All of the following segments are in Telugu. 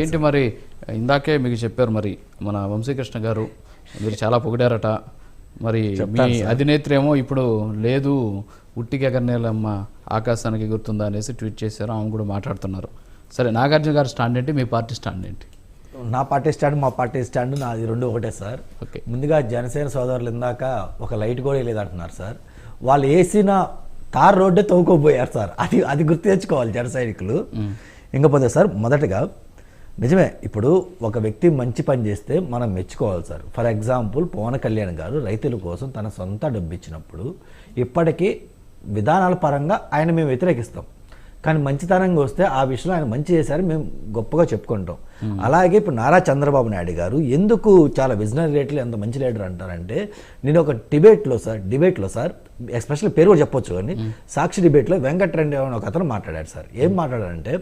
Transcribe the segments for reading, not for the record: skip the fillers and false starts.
ఏంటి మరి ఇందాకే మీకు చెప్పారు, మరి మన వంశీకృష్ణ గారు మీరు చాలా పొగిడారట, మరి మీ అధినేత్రి ఏమో ఇప్పుడు లేదు ఉట్టికి ఎగరనేలమ్మ ఆకాశానికి గుర్తుందా అనేసి ట్వీట్ చేశారు, ఆమె కూడా మాట్లాడుతున్నారు. సరే, నాగార్జున గారి స్టాండ్ ఏంటి, మీ పార్టీ స్టాండ్ ఏంటి? నా పార్టీ స్టాండ్, మా పార్టీ స్టాండ్, నాది రెండు ఒకటే సార్. ఓకే, ముందుగా జనసేన సోదరులు ఇందాక ఒక లైట్ కూడా లేదంటున్నారు సార్. వాళ్ళు వేసిన తార్ రోడ్డే తవ్వుకోపోయారు సార్. అది గుర్తు తెచ్చుకోవాలి జన సైనికులు. ఇంకపోతే సార్, మొదటగా నిజమే, ఇప్పుడు ఒక వ్యక్తి మంచి పని చేస్తే మనం మెచ్చుకోవాలి sir. For example Pawan Kalyan గారు రైతుల కోసం తన సొంత డబ్బు ఇచ్చినప్పుడు ఇప్పటికీ విధానాల పరంగా ఆయన మేము వ్యతిరేకిస్తాం, కానీ మంచితనంగా వస్తే ఆ విషయంలో ఆయన మంచి చేశారు మేము గొప్పగా చెప్పుకుంటాం. అలాగే ఇప్పుడు నారా చంద్రబాబు నాయుడు గారు ఎందుకు చాలా విజనరీ లీడర్లు ఎంత మంచి లీడర్ అంటారంటే, నేను ఒక డిబేట్లో సార్ ఎస్పెషల్లీ పేరు కూడా చెప్పొచ్చు కానీ సాక్షి డిబేట్లో వెంకటరెడ్డి అని ఒక అతను మాట్లాడాడు సార్. ఏం మాట్లాడారంటే,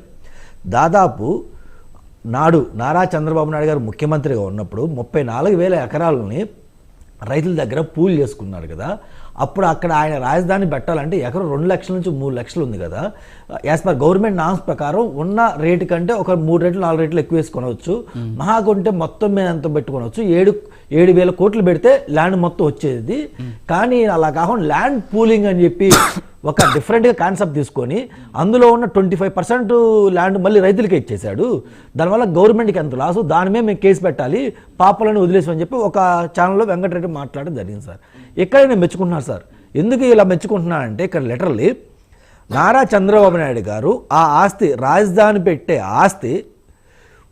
దాదాపు నాడు నారా చంద్రబాబు నాయుడు గారు ముఖ్యమంత్రిగా ఉన్నప్పుడు 34,000 ఎకరాలని రైతుల దగ్గర పూల్ చేసుకున్నారు కదా. అప్పుడు అక్కడ ఆయన రాజధాని పెట్టాలంటే ఎకరం 2 లక్షల నుంచి 3 లక్షలు ఉంది కదా. యాజ్ పర్ గవర్నమెంట్ నామ్స్ ప్రకారం ఉన్న రేటు కంటే ఒక 3 రెట్లు 4 రెట్లు ఎక్కువ వేసుకోవచ్చు. మహాకుంటే మొత్తం మీద ఎంత పెట్టుకోవచ్చు, 7,000 కోట్లు పెడితే ల్యాండ్ మొత్తం వచ్చేది. కానీ అలా కాకుండా ల్యాండ్ పూలింగ్ అని చెప్పి ఒక డిఫరెంట్గా కాన్సెప్ట్ తీసుకొని అందులో ఉన్న 25% ల్యాండ్ మళ్ళీ రైతులకే ఇచ్చేశాడు. దానివల్ల గవర్నమెంట్కి ఎంత లాసు, దాని మీద మేము కేసు పెట్టాలి, పాపలను వదిలేసామని చెప్పి ఒక ఛానల్లో వెంకటరెడ్డి మాట్లాడడం జరిగింది సార్. ఇక్కడ నేను మెచ్చుకుంటున్నాను సార్. ఎందుకు ఇలా మెచ్చుకుంటున్నానంటే, ఇక్కడ లిటరల్లీ నారా చంద్రబాబు నాయుడు గారు ఆ ఆస్తి, రాజధాని పెట్టే ఆస్తి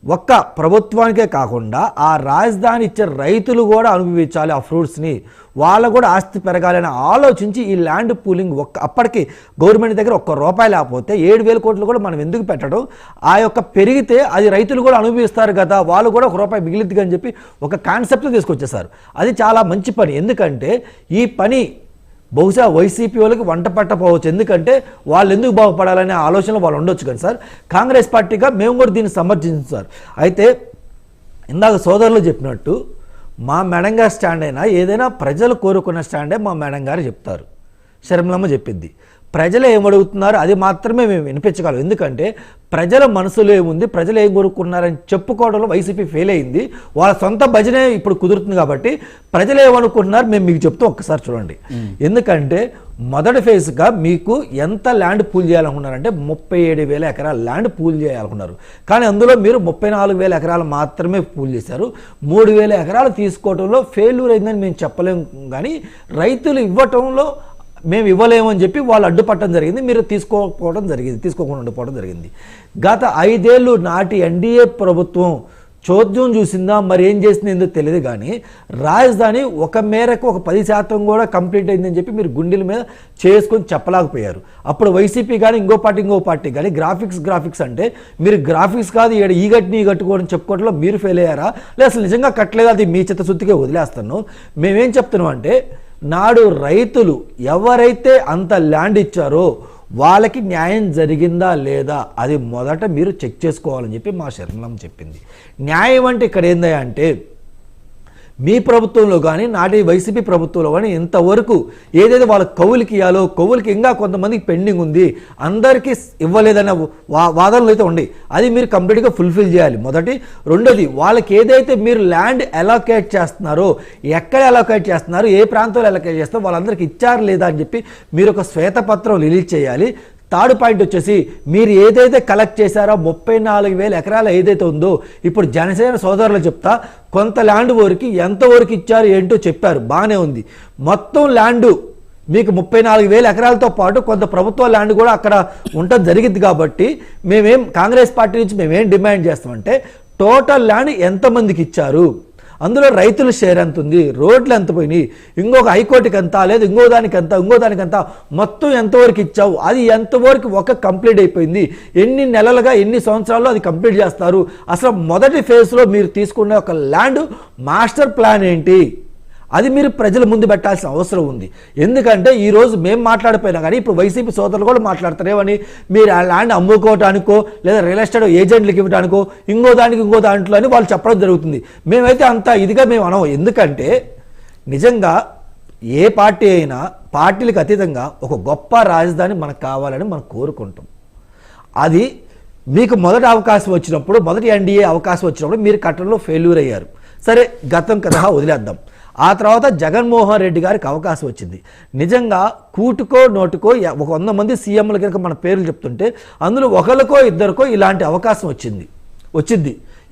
ఒక్క ప్రభుత్వానికే కాకుండా ఆ రాజధాని ఇచ్చే రైతులు కూడా అనుభవించాలి ఆ ఫ్రూట్స్ని, వాళ్ళకు కూడా ఆస్తి పెరగాలని ఆలోచించి ఈ ల్యాండ్ పూలింగ్ అప్పటికి గవర్నమెంట్ దగ్గర ₹1 లేకపోతే 7,000 కోట్లు కూడా మనం ఎందుకు పెట్టడం, ఆ యొక్క పెరిగితే అది రైతులు కూడా అనుభవిస్తారు కదా, వాళ్ళు కూడా ₹1 మిగిలిద్ది అని చెప్పి ఒక కాన్సెప్ట్ తీసుకొచ్చేసారు. అది చాలా మంచి పని. ఎందుకంటే ఈ పని బహుశా వైసీపీ వాళ్ళకి వంట పట్టపోవచ్చు, ఎందుకంటే వాళ్ళు ఎందుకు బాగుపడాలనే ఆలోచనలో వాళ్ళు ఉండొచ్చు. కానీ సార్, కాంగ్రెస్ పార్టీగా మేము కూడా దీన్ని సమర్థించాం సార్. అయితే ఇందాక సోదరులు చెప్పినట్టు మా మేడం గారి స్టాండ్ అయినా ఏదైనా ప్రజలు కోరుకున్న స్టాండే మా మేడం గారు చెప్తారు, శర్మిలమ్మ చెప్పింది. ప్రజలు ఏమడుగుతున్నారు అది మాత్రమే మేము వినిపించగలం. ఎందుకంటే ప్రజల మనసులో ఏముంది, ప్రజలు ఏం కోరుకున్నారని చెప్పుకోవడంలో వైసీపీ ఫెయిల్ అయింది. వాళ్ళ సొంత భజనే ఇప్పుడు కుదురుతుంది కాబట్టి ప్రజలు ఏమనుకుంటున్నారు మేము మీకు చెప్తూ ఒక్కసారి చూడండి. ఎందుకంటే మొదటి ఫేజ్గా మీకు ఎంత ల్యాండ్ పూల్ చేయాలనుకున్నారంటే 37,000 ఎకరాల ల్యాండ్ పూల్ చేయాలనుకున్నారు. కానీ అందులో మీరు 34,000 ఎకరాలు మాత్రమే పూల్ చేశారు. 3,000 ఎకరాలు తీసుకోవడంలో ఫెయిల్యూర్ అయిందని మేము చెప్పలేము, కానీ రైతులు ఇవ్వటంలో మేము ఇవ్వలేమని చెప్పి వాళ్ళు అడ్డుపట్టడం జరిగింది, మీరు తీసుకోకుండా ఉండిపోవడం జరిగింది. గత 5 ఏళ్ళు నాటి ఎన్డీఏ ప్రభుత్వం చోద్యం చూసిందా మరి ఏం చేసింది ఏందో తెలియదు, కానీ రాజధాని ఒక మేరకు ఒక 10% కూడా కంప్లీట్ అయిందని చెప్పి మీరు గుండెల మీద చేసుకొని చెప్పలేకపోయారు. అప్పుడు వైసీపీ కానీ ఇంకో పార్టీ కానీ గ్రాఫిక్స్ అంటే మీరు గ్రాఫిక్స్ కాదు ఈ కట్టుకోవడం చెప్పుకోవడంలో మీరు ఫెయిల్ అయ్యారా, లేదా అసలు నిజంగా కట్టలేదు, అది మీ చిత్తశుద్ధికే వదిలేస్తాను. మేమేం చెప్తున్నాం అంటే, నాడు రైతులు ఎవరైతే అంత ల్యాండ్ ఇచ్చారో వాళ్ళకి న్యాయం జరిగిందా లేదా అది మొదట మీరు చెక్ చేసుకోవాలని చెప్పి మా శర్మలమ్మ చెప్పింది. న్యాయం అంటే ఇక్కడ ఏందా అంటే, మీ ప్రభుత్వంలో కానీ నాటి వైసీపీ ప్రభుత్వంలో కానీ ఇంతవరకు ఏదైతే వాళ్ళ కౌలుకి ఇవ్వాలో కౌలుకి ఇంకా కొంతమందికి పెండింగ్ ఉంది, అందరికీ ఇవ్వలేదన్న వాదనలు అయితే ఉండి అది మీరు కంప్లీట్గా ఫుల్ఫిల్ చేయాలి మొదటి. రెండోది, వాళ్ళకి ఏదైతే మీరు ల్యాండ్ అలోకేట్ చేస్తున్నారో, ఎక్కడ అలోకేట్ చేస్తున్నారు, ఏ ప్రాంతంలో అలోకేట్ చేస్తారో వాళ్ళందరికీ ఇచ్చారు లేదా అని చెప్పి మీరు ఒక శ్వేతపత్రం రిలీజ్ చేయాలి. థర్డ్ పాయింట్ వచ్చేసి, మీరు ఏదైతే కలెక్ట్ చేశారో 34,000 ఎకరాలు ఏదైతే ఉందో, ఇప్పుడు జనసేన సోదరులు చెప్తా కొంత ల్యాండ్ వరకు ఎంతవరకు ఇచ్చారు ఏంటో చెప్పారు, బాగానే ఉంది. మొత్తం ల్యాండు మీకు 34,000 ఎకరాలతో పాటు కొంత ప్రభుత్వ ల్యాండ్ కూడా అక్కడ ఉండటం జరిగింది. కాబట్టి కాంగ్రెస్ పార్టీ నుంచి మేమేం డిమాండ్ చేస్తామంటే, టోటల్ ల్యాండ్ ఎంతమందికి ఇచ్చారు, అందులో రైతుల షేర్ ఎంత ఉంది, రోడ్లు ఎంత పోయినాయి, ఇంకొక హైకోర్టుకి ఎంత, లేదు ఇంకో దానికంతా మొత్తం ఎంతవరకు ఇచ్చావు, అది ఎంతవరకు ఒక కంప్లీట్ అయిపోయింది, ఎన్ని నెలలుగా ఎన్ని సంవత్సరాల్లో అది కంప్లీట్ చేస్తారు, అసలు మొదటి ఫేజ్లో మీరు తీసుకున్న ఒక ల్యాండ్ మాస్టర్ ప్లాన్ ఏంటి, అది మీరు ప్రజల ముందు పెట్టాల్సిన అవసరం ఉంది. ఎందుకంటే ఈరోజు మేము మాట్లాడిపోయినా కానీ ఇప్పుడు వైసీపీ సోదరులు కూడా మాట్లాడతారేమని, మీరు ఆ ల్యాండ్ అమ్ముకోవటానికో లేదా రియల్ ఎస్టేట్ ఏజెంట్లకు ఇవ్వడానికో ఇంకో దాంట్లో అని వాళ్ళు చెప్పడం జరుగుతుంది. మేమైతే అంత ఇదిగా మేము అనము. ఎందుకంటే నిజంగా ఏ పార్టీ అయినా పార్టీలకు అతీతంగా ఒక గొప్ప రాజధాని మనకు కావాలని మనం కోరుకుంటాం. అది మీకు మొదటి అవకాశం వచ్చినప్పుడు, మొదటి ఎన్డీఏ అవకాశం వచ్చినప్పుడు మీరు కట్టడంలో ఫెయిల్యూర్ అయ్యారు. సరే, గతం కథ వదిలేద్దాం. ఆ తర్వాత జగన్మోహన్ రెడ్డి గారికి అవకాశం వచ్చింది. నిజంగా కూటుకో నోటుకో ఒక 100 మంది సీఎంల కనుక మన పేర్లు చెప్తుంటే అందులో ఒకరికో ఇద్దరికో ఇలాంటి అవకాశం వచ్చింది.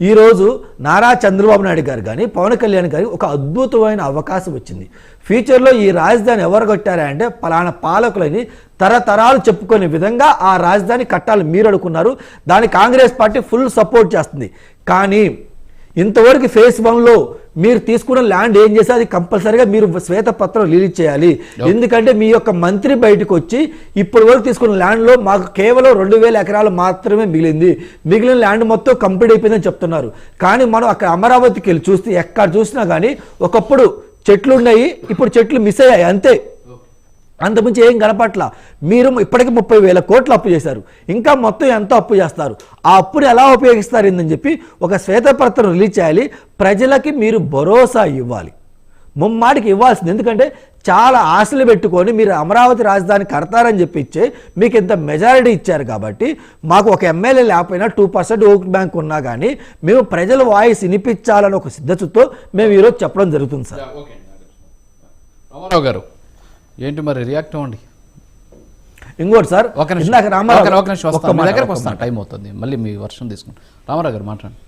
ఈరోజు నారా చంద్రబాబు నాయుడు గారు కానీ పవన్ కళ్యాణ్ గారికి ఒక అద్భుతమైన అవకాశం వచ్చింది. ఫ్యూచర్లో ఈ రాజధాని ఎవరు కట్టారా అంటే పలానా పాలకులని తరతరాలు చెప్పుకునే విధంగా ఆ రాజధాని కట్టాలని మీరు అనుకున్నారు. దాన్ని కాంగ్రెస్ పార్టీ ఫుల్ సపోర్ట్ చేస్తుంది. కానీ ఇంతవరకు ఫేజ్ 1లో మీరు తీసుకున్న ల్యాండ్ ఏం చేస్తే అది కంపల్సరీగా మీరు శ్వేతపత్రం రిలీజ్ చేయాలి. ఎందుకంటే మీ యొక్క మంత్రి బయటకు వచ్చి ఇప్పటి వరకు తీసుకున్న ల్యాండ్లో మాకు కేవలం 2000 ఎకరాలు మాత్రమే మిగిలింది, మిగిలిన ల్యాండ్ మొత్తం కంప్లీట్ అయిపోయిందని చెప్తున్నారు. కానీ మనం అక్కడ అమరావతికి వెళ్ళి చూస్తే ఎక్కడ చూసినా కానీ ఒకప్పుడు చెట్లు ఉన్నాయి, ఇప్పుడు చెట్లు మిస్ అయ్యాయి అంతే. అంతకుమించి ఏం కనపట్ల. మీరు ఇప్పటికీ 30,000 కోట్లు అప్పు చేశారు, ఇంకా మొత్తం ఎంత అప్పు చేస్తారు, ఆ అప్పుని ఎలా ఉపయోగిస్తారు ఏందని చెప్పి ఒక శ్వేతపత్రం రిలీజ్ చేయాలి. ప్రజలకి మీరు భరోసా ఇవ్వాలి, ముమ్మాటికి ఇవ్వాల్సింది. ఎందుకంటే చాలా ఆశలు పెట్టుకొని మీరు అమరావతి రాజధాని కడతారని చెప్పి ఇచ్చే మీకు ఇంత మెజారిటీ ఇచ్చారు. కాబట్టి మాకు ఒక ఎమ్మెల్యే లేకపోయినా 2% ఓట్ బ్యాంక్ ఉన్నా కానీ మేము ప్రజల వాయిస్ వినిపించాలని ఒక సిద్ధతతో మేము ఈరోజు చెప్పడం జరుగుతుంది సార్. రామారావు గారు ఏంటి మరి రియాక్ట్ అవ్వండి. ఇంకోటి సార్, ఒక నిమిషం, ఇందాక రామారావు ఒక నిమిషం వస్తాను, మీ దగ్గరకు వస్తాను, టైం అవుతుంది, మళ్ళీ మీ వర్షం తీసుకుంటాను. రామారావు గారు మాట్లాడండి.